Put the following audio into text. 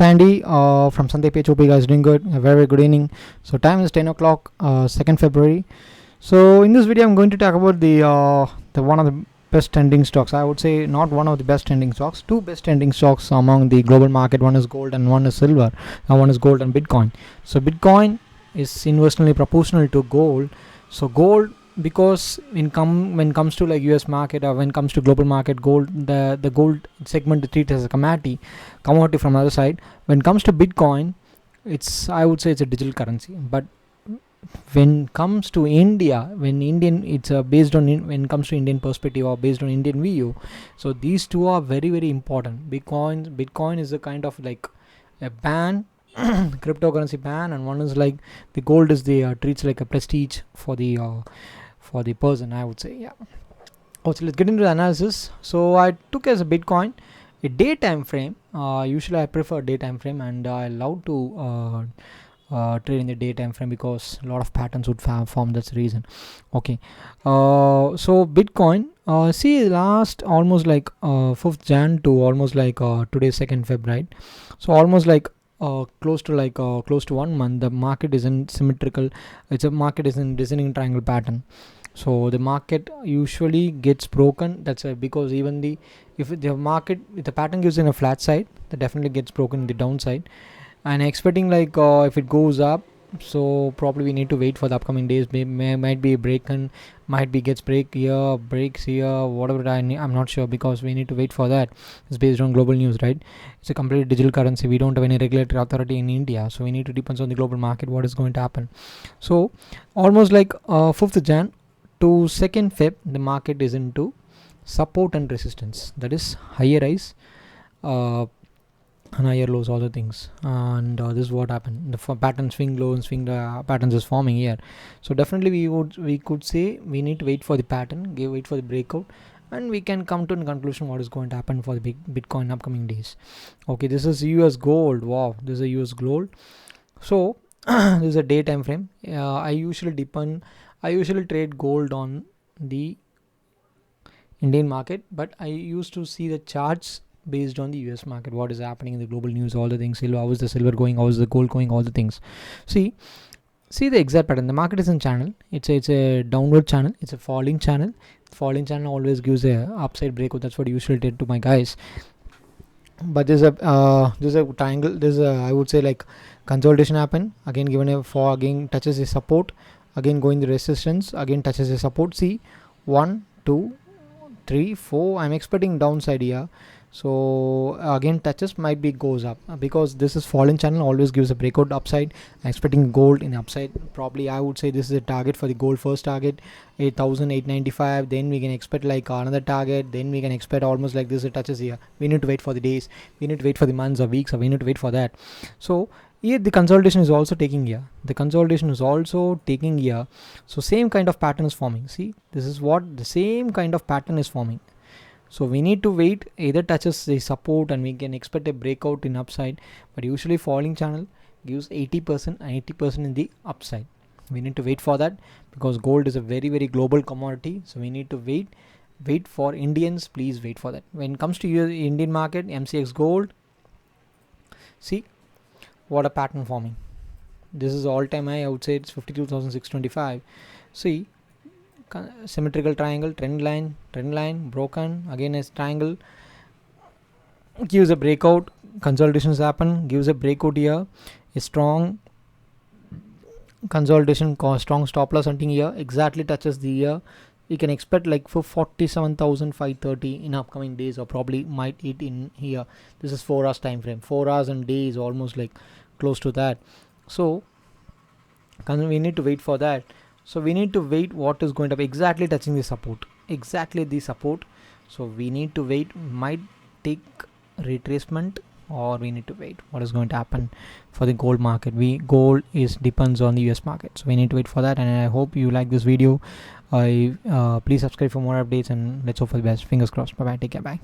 Andy from Sandhai Pechu. Hope you guys doing good. A very good evening. So time is 10 o'clock, 2nd February. So in this video, I'm going to talk about the one of the best trending stocks. I would say not one of the best trending stocks. Two best trending stocks among the global market. One is gold and one is silver. And one is gold and Bitcoin. So Bitcoin is inversely proportional to gold. So gold, because when comes to like US market or when comes to global market, gold, the gold segment is treated as a commodity from the other side. When it comes to Bitcoin, I would say it's a digital currency. But when it comes to India, when it comes to Indian perspective or based on Indian view, so these two are very important. Bitcoin is a kind of like a ban cryptocurrency ban, and one is like the gold is the treats like a prestige for the person, I would say. Yeah. So let's get into the analysis. So I took as a Bitcoin a day time frame. Usually I prefer day time frame, and I love to trade in the day time frame because a lot of patterns would form. That's the reason. Okay. So Bitcoin, see last almost like 5th Jan to almost like today 2nd Feb, right? So almost like close to 1 month, the market is in symmetrical. Market is in descending triangle pattern. So the market usually gets broken. That's because even if the pattern gives in a flat side, that definitely gets broken in the downside. And expecting like if it goes up, so probably we need to wait for the upcoming days. Might be a break and might be gets breaks here, whatever. I'm not sure, because we need to wait for that. It's based on global news, right? It's a completely digital currency. We don't have any regulatory authority in India, so we need to depend on the global market what is going to happen. So almost like 5th Jan to 2nd Feb, the market is into support and resistance. That is higher highs and higher lows, all the things. And this is what happened. The pattern swing low and swing patterns is forming here. So definitely we could say we need to wait for the pattern, wait for the breakout, and we can come to a conclusion what is going to happen for the Bitcoin upcoming days. Okay, this is US gold. Wow, this is a US gold. So this is a day time frame. I usually trade gold on the Indian market, but I used to see the charts based on the US market, what is happening in the global news, all the things. How is the silver going, how is the gold going, all the things. See the exact pattern. The market is in channel. It's a downward channel. It's a falling channel. Falling channel always gives a upside breakout. That's what I usually did to my guys. But there's a triangle. I would say like consolidation happen again, given a fall, again touches a support, again going the resistance, again touches a support. See 1 2 3 4. I'm expecting downside here. So again touches, might be goes up, because this is falling channel, always gives a breakout upside. I'm expecting gold in the upside. Probably I would say this is a target for the gold. First target 8,895. Then we can expect like another target. Then we can expect almost like this, it touches here. We need to wait for the days, we need to wait for the months or weeks, or we need to wait for that. So here the consolidation is also taking here. So same kind of pattern is forming. See, this is what the same kind of pattern is forming. So we need to wait, either touches the support and we can expect a breakout in upside. But usually falling channel gives 80% and 80% in the upside. We need to wait for that, because gold is a very global commodity. So we need to wait for Indians. Please wait for that. When it comes to Indian market, MCX gold, see what a pattern forming. This is all time high. I would say it's 52,625. See, symmetrical triangle, trend line broken, again as triangle, gives a breakout, consolidations happen, gives a breakout here, a strong consolidation, strong stop loss hunting here, exactly touches the year. We can expect like for 47,530 in upcoming days, or probably might hit in here. This is 4 hours time frame. 4 hours and days almost like close to that. So we need to wait for that. So we need to wait what is going to be exactly touching the support. So we need to wait. Might take retracement, or we need to wait what is going to happen for the gold market. Gold depends on the US market, so we need to wait for that. And I hope you like this video. Please subscribe for more updates, and let's hope for the best. Fingers crossed. Bye bye. Take care. Bye.